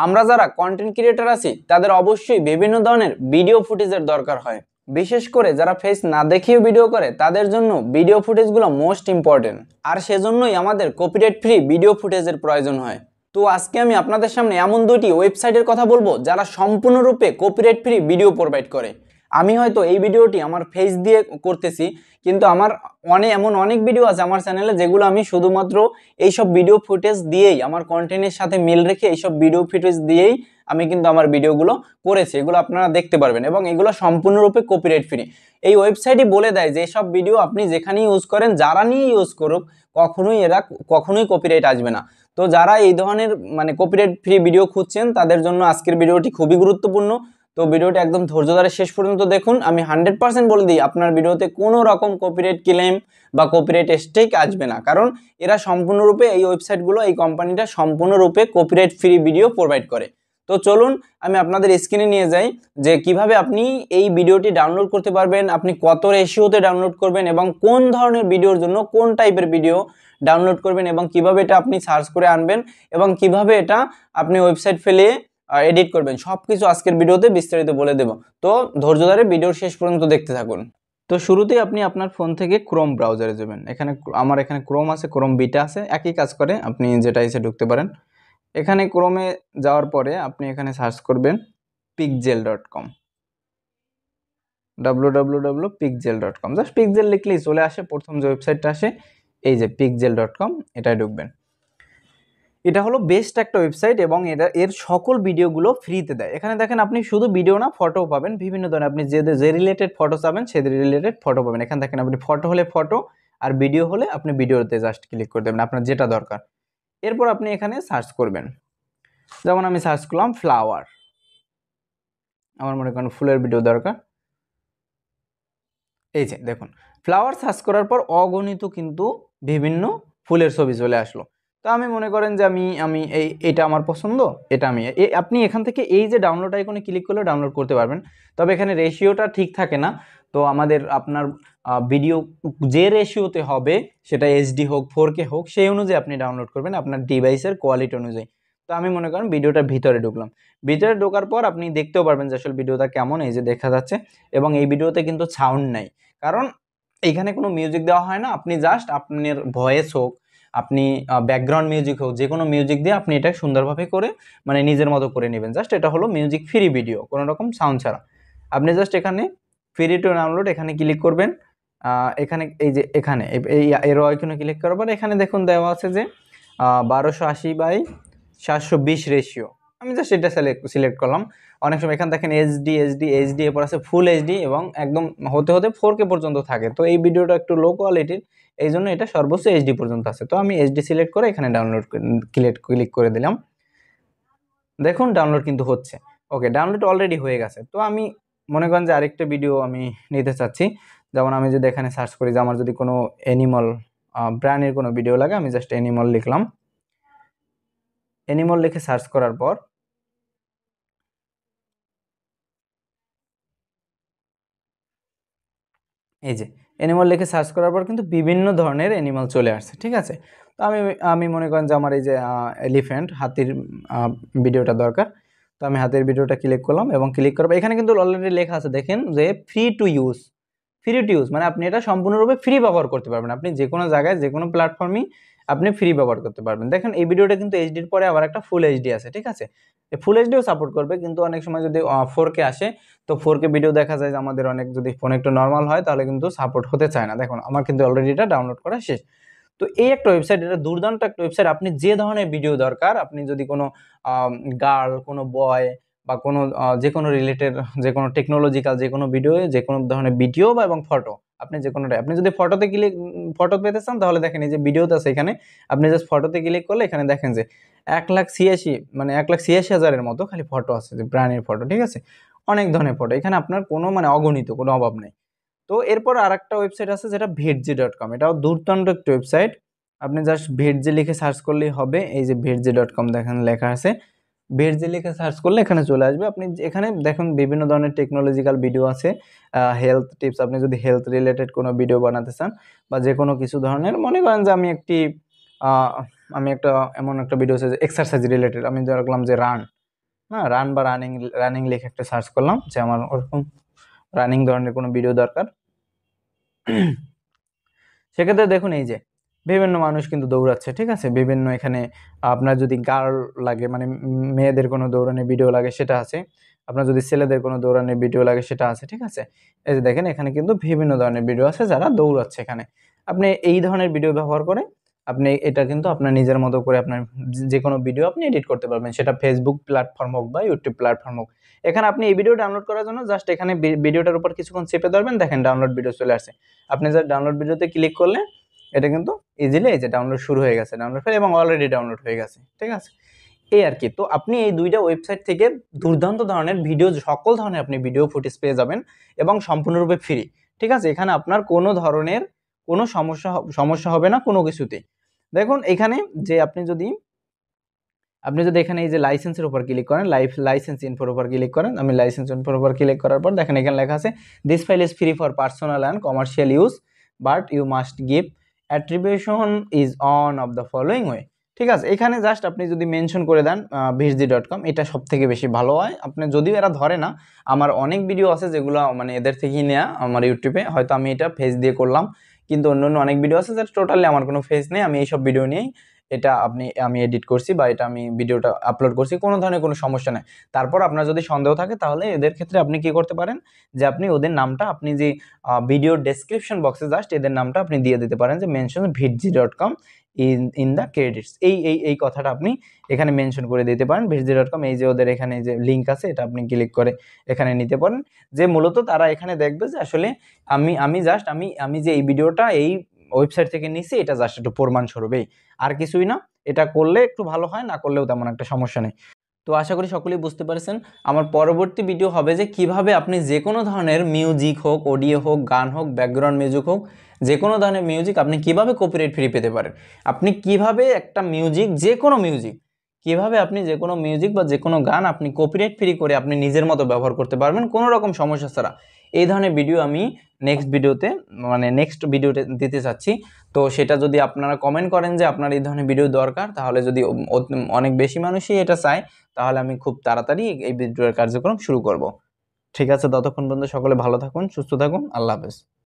আমরা যারা content creator আছি তাদের অবশ্যই বিভিন্ন ধরনের ভিডিও ফুটেজের দরকার হয়। বিশেষ করে যারা ফেস না দেখিয়ে ভিডিও করে তাদের জন্য ভিডিও ফুটেজগুলো মোস্ট ইম্পর্টেন্ট, আর সেজন্যই আমাদের কপিরাইট ফ্রি ভিডিও ফুটেজের প্রয়োজন হয়। তো আজকে আমি আপনাদের সামনে এমন দুটি ওয়েবসাইটের কথা বলবো যারা সম্পূর্ণরূপে কপিরাইট ফ্রি ভিডিও প্রোভাইড করে। আমি হয়তো এই ভিডিওটি আমার ফেস দিয়ে করতেছি, কিন্তু আমার এমন অনেক ভিডিও আছে আমার চ্যানেলে যেগুলো আমি শুধুমাত্র এইসব ভিডিও ফুটেজ দিয়েই, আমার কন্টেন্টের সাথে মিল রেখে এইসব ভিডিও ফুটেজ দিয়েই আমি কিন্তু আমার ভিডিওগুলো করেছি। এগুলো আপনারা দেখতে পারবেন এবং এগুলো সম্পূর্ণরূপে কপিরাইট ফ্রি। এই ওয়েবসাইটই বলে দেয় যে সব ভিডিও আপনি যেখানেই ইউজ করেন, যারা নিয়ে ইউজ করুক, কখনোই কপিরাইট আসবে না। তো যারা এই ধরনের কপিরাইট ফ্রি ভিডিও খুঁজছেন তাদের জন্য আজকের ভিডিওটি খুবই গুরুত্বপূর্ণ। তো ভিডিওটি একদম ধৈর্য ধরে শেষ পর্যন্ত দেখুন। আমি 100% বলে দিই আপনার ভিডিওতে কোনো রকম কপিরাইট ক্লেম বা কপিরাইট স্ট্রাইক আসবে না, কারণ এরা সম্পূর্ণরূপে, এই ওয়েবসাইটগুলো, এই কোম্পানিটা সম্পূর্ণরূপে কপিরাইট ফ্রি ভিডিও প্রোভাইড করে। তো চলুন আমি আপনাদের স্ক্রিনে নিয়ে যাই যে কিভাবে আপনি এই ভিডিওটি ডাউনলোড করতে পারবেন, আপনি কত রেশিওতে ডাউনলোড করবেন এবং কোন ধরনের ভিডিওর জন্য কোন টাইপের ভিডিও ডাউনলোড করবেন এবং কিভাবে এটা আপনি সার্চ করে আনবেন এবং কিভাবে এটা আপনি ওয়েবসাইট ফেলে এডিট করবেন, সবকিছু আজকের ভিডিওতে বিস্তারিত বলে দেব। তো ধৈর্য ধরে ভিডিওর শেষ পর্যন্ত দেখতে থাকুন। তো শুরুতেই আপনি আপনার ফোন থেকে ক্রোম ব্রাউজারে যাবেন। আমার এখানে ক্রোম আছে, ক্রোম বিটা আছে, একই কাজ করে, আপনি যেটা এসে ঢুকতে পারেন। এখানে ক্রোমে যাওয়ার পরে আপনি এখানে সার্চ করবেন pixel.com, www.pixel.com। জাস্ট পিক্সেল লিখলেই চলে আসে, প্রথম যে ওয়েবসাইটটা আসে এই যে pixel.com, এটাই ঢুকবেন। এটা হলো বেস্ট একটা ওয়েবসাইট এবং এর সকল ভিডিওগুলো ফ্রিতে দেয়। এখানে দেখেন আপনি শুধু ভিডিও না, ফটোও পাবেন বিভিন্ন ধরনের। আপনি যে রিলেটেড ফটো চাবেন সে রিলেটেড ফটো পাবেন। এখানে দেখেন আপনি ফটো হলে ফটো, আর ভিডিও হলে আপনি ভিডিওতে জাস্ট ক্লিক করে দেবেন আপনার যেটা দরকার। এরপর আপনি এখানে সার্চ করবেন, যেমন আমি সার্চ করলাম ফ্লাওয়ার, আমার মনে করেন ফুলের ভিডিও দরকার। এই যে দেখুন, ফ্লাওয়ার সার্চ করার পর অগণিত কিন্তু বিভিন্ন ফুলের ছবি চলে আসলো। তো আমি মনে করেন যে আমি এটা আমার পছন্দ, এটা আপনি এখান থেকে এই যে ডাউনলোড আইকনে ক্লিক করলে ডাউনলোড করতে পারবেন। তবে এখানে রেশিওটা ঠিক থাকে না। তো আপনার ভিডিও যে রেশিওতে হবে, সেটা এইচডি হোক 4K হোক, সেই অনুযায়ী আপনি ডাউনলোড করবেন আপনার ডিভাইসের কোয়ালিটি অনুযায়ী। তো আমি মনে করেন ভিডিওটার ভিতরে ঢুকলাম। ভিতরে ঢোকার পর আপনি দেখতেও পারবেন যে আসলে ভিডিওটা কেমন, এই যে দেখা যাচ্ছে। এবং এই ভিডিওতে কিন্তু সাউন্ড নাই, কারণ এখানে কোনো মিউজিক দেওয়া হয় না। আপনি জাস্ট আপনার ভয়েস হোক, আপনি ব্যাকগ্রাউন্ড মিউজিক হোক, যে কোনো মিউজিক দিয়ে আপনি এটা সুন্দরভাবে করে নিজের মতো করে নেবেন। জাস্ট এটা হলো মিউজিক ফ্রি ভিডিও, কোনো রকম সাউন্ড ছাড়া। আপনি জাস্ট এখানে ফ্রি টু ডাউনলোড এখানে ক্লিক করবেন। এখানে এই যে এখানে এই এরো আইকনে ক্লিক করার পর এখানে দেখুন দেওয়া আছে যে 1280/720 রেশিও। আমি জাস্ট এটা সিলেক্ট করলাম। অনেক সময় এখানে দেখেন এইচডি এরপর আছে ফুল এইচডি এবং একদম হতে 4K পর্যন্ত থাকে। তো এই ভিডিওটা একটু লো কোয়ালিটির, এই জন্য এটা সর্বোচ্চ এইচডি পর্যন্ত আছে। তো আমি এইচডি সিলেক্ট করে এখানে ডাউনলোড ক্লিক করে দিলাম। দেখুন ডাউনলোড কিন্তু হচ্ছে। ওকে, ডাউনলোড অলরেডি হয়ে গেছে। তো আমি মনে করেন যে আরেকটা ভিডিও আমি নিতে চাচ্ছি। যেমন আমি যদি এখানে সার্চ করি যে আমার যদি কোনো অ্যানিমাল ব্র্যান্ডের কোনো ভিডিও লাগে, আমি জাস্ট অ্যানিমাল লিখলাম। অ্যানিমাল লিখে সার্চ করার পর এই যে অ্যানিমাল লিখে সার্চ করার পর কিন্তু বিভিন্ন ধরনের অ্যানিমাল চলে আসছে, ঠিক আছে। তো আমি মনে করেন যে আমার এই যে এলিফ্যান্ট, হাতির ভিডিওটা দরকার। তো আমি হাতির ভিডিওটা ক্লিক করলাম এবং ক্লিক করার পর এখানে কিন্তু অলরেডি লেখা আছে দেখেন যে ফ্রি টু ইউজ মানে আপনি এটা সম্পূর্ণরূপে ফ্রি ব্যবহার করতে পারবেন। আপনি যে কোনো জায়গায় যে কোনো প্ল্যাটফর্মই আপনি ফ্রি ব্যবহার করতে পারবেন। দেখেন এই ভিডিওটা কিন্তু এইচডির পরে আবার একটা ফুল এইচডি আছে, ঠিক আছে। ফুল এইচডিও সাপোর্ট করবে, কিন্তু অনেক সময় যদি 4K আসে, তো 4K ভিডিও দেখা যায় যে আমাদের অনেক, যদি ফোন একটু নর্মাল হয় তাহলে কিন্তু সাপোর্ট হতে চায় না। দেখুন আমার কিন্তু অলরেডি এটা ডাউনলোড করা শেষ। তো এই একটা ওয়েবসাইট, এটা দুর্দান্ত একটা ওয়েবসাইট। আপনি যে ধরনের ভিডিও দরকার, আপনি যদি কোনো গার্ল, কোনো বয় বা কোনো যে কোনো রিলেটেড, যে কোনো টেকনোলজিক্যাল যে কোনো ভিডিও, যে কোনো ধরনের ভিডিও বা এবং ফটো, আপনি যে কোনোটাই, আপনি যদি ফটো পেতে চান তাহলে দেখেন এই যে ভিডিওতে আছে এখানে, আপনি জাস্ট ফটোতে ক্লিক করলে এখানে দেখেন যে 1,86,000-এর মতো খালি ফটো আছে, যে ব্র্যান্ডের ফটো, ঠিক আছে। অনেক ধরনের ফটো এখানে, আপনার কোনো অগণিত, কোনো অভাব নেই। তো এরপর আরেকটা ওয়েবসাইট আছে যেটা ভেটজি.com, এটাও দুর্দান্ত একটা ওয়েবসাইট। আপনি জাস্ট ভেটজি লিখে সার্চ করলেই হবে। এই যে ভেটজি.com দেখেন লেখা আছে, ভেটজি লিখে সার্চ করলে এখানে চলে আসবে। আপনি এখানে দেখুন বিভিন্ন ধরনের টেকনোলজিক্যাল ভিডিও আছে, হেলথ টিপস, আপনি যদি হেলথ রিলেটেড কোনো ভিডিও বানাতে চান বা যে কোনো কিছু ধরনের, মনে করেন যে আমি একটা এমন একটা ভিডিও আছে যে এক্সারসাইজ রিলেটেড, আমি রাখলাম যে রান, হ্যাঁ, রান বা রানিং লিখে একটা সার্চ করলাম যে আমার ওরকম রানিং ধরনের কোনো ভিডিও দরকার। সেক্ষেত্রে দেখুন এই যে বিভিন্ন মানুষ কিন্তু দৌড়াচ্ছে, ঠিক আছে, বিভিন্ন এখানে আপনার যদি গার্ল লাগে মানে মেয়েদের কোনো দৌড়ানোর ভিডিও লাগে সেটা আছে, আপনার যদি ছেলেদের কোনো দৌড়ানোর ভিডিও লাগে সেটা আছে, ঠিক আছে। এই যে দেখেন এখানে কিন্তু বিভিন্ন ধরনের ভিডিও আছে যারা দৌড়াচ্ছে এখানে। আপনি এই ধরনের ভিডিও ব্যবহার করে আপনি এটা কিন্তু আপনার নিজের মতো করে আপনার যে কোনো ভিডিও আপনি এডিট করতে পারবেন, সেটা ফেসবুক প্ল্যাটফর্ম হোক বা ইউটিউব প্ল্যাটফর্ম হোক। এখানে আপনি এই ভিডিও ডাউনলোড করার জন্য জাস্ট এখানে ভিডিওটার উপর কিছুক্ষণ চেপে ধরবেন, দেখেন ডাউনলোড ভিডিও চলে আসছে। আপনি যা ডাউনলোড ভিডিওতে ক্লিক করলে এটা কিন্তু ইজিলি এই যে ডাউনলোড শুরু হয়ে গেছে, ডাউনলোড ফেল এবং অলরেডি ডাউনলোড হয়ে গেছে, ঠিক আছে। এই আর কি। তো আপনি এই দুইটা ওয়েবসাইট থেকে দুর্দান্ত ধরনের ভিডিও, সকল ধরনের আপনি ভিডিও ফুটেজ পেয়ে যাবেন এবং সম্পূর্ণরূপে ফ্রি, ঠিক আছে। এখানে আপনার কোনো ধরনের কোনো সমস্যা হবে না কোনো কিছুতেই। দেখুন এখানে যে আপনি যদি এখানে এই যে লাইসেন্সের উপর ক্লিক করেন, লাইসেন্স ইনফোর উপর ক্লিক করেন, আমি লাইসেন্স ইনফোর উপর ক্লিক করার পর দেখেন এখানে লেখা আছে this file is free for personal and commercial use but you must give attribution is on of the following way, ঠিক আছে। এখানে জাস্ট আপনি যদি মেনশন করে দেন viz.com, এটা সব থেকে বেশি ভালো হয়। আপনি যদিও এরা ধরে না, আমার অনেক ভিডিও আছে যেগুলো মানে এদের থেকেই নেওয়া আমার ইউটিউবে, হয়তো আমি এটা ফেস দিয়ে করলাম, কিন্তু অন্য অনেক ভিডিও আছে যেটা টোটালি আমার কোনো ফেস নেই, আমি এইসব ভিডিও নিয়েই এটা আমি এডিট করছি বা এটা আমি ভিডিওটা আপলোড করছি, কোনো ধরনের কোনো সমস্যা নেই। তারপর আপনার যদি সন্দেহ থাকে তাহলে এদের ক্ষেত্রে আপনি কি করতে পারেন যে আপনি ওদের নামটা আপনি যে ভিডিও ডেসক্রিপশন বক্সে জাস্ট এদের নামটা আপনি দিয়ে দিতে পারেন যে mention viz.com in the credits, এই কথাটা আপনি এখানে মেনশন করে দিতে পারেন viz.com। এই যে ওদের এখানে যে লিঙ্ক আছে এটা আপনি ক্লিক করে এখানে নিতে পারেন, যে মূলত তারা এখানে দেখবে যে আসলে আমি যে এই ভিডিওটা এই ওয়েবসাইট থেকে নিছি এটা জাস্ট একটু প্রমাণ স্বরূপই, আর কিছুই না। এটা করলে একটু ভালো হয়, না করলেও তেমন একটা সমস্যা নেই। তো আশা করি সকলেই বুঝতে পারছেন। আমার পরবর্তী ভিডিও হবে যে কিভাবে আপনি যে কোনো ধরনের মিউজিক হোক, অডিও হোক, গান হোক, ব্যাকগ্রাউন্ড মিউজিক হোক, যে কোনো ধরনের মিউজিক আপনি কিভাবে কপিরাইট ফ্রি পেতে পারেন। আপনি কিভাবে একটা মিউজিক, যে কোনো মিউজিক, কিভাবে আপনি যে কোনো মিউজিক বা যে কোনো গান আপনি কপিরাইট ফ্রি করে আপনি নিজের মতো ব্যবহার করতে পারবেন কোনো রকম সমস্যা ছাড়া, এই ধরনের ভিডিও আমি নেক্সট ভিডিওতে দিতে চাচ্ছি। তো সেটা যদি আপনারা কমেন্ট করেন যে আপনার এই ধরনের ভিডিও দরকার, তাহলে যদি অনেক বেশি মানুষই এটা চায় তাহলে আমি খুব তাড়াতাড়ি এই ভিডিওর কার্যক্রম শুরু করব। ঠিক আছে, ততক্ষণ পর্যন্ত সকলে ভালো থাকুন, সুস্থ থাকুন, আল্লাহ হাফেজ।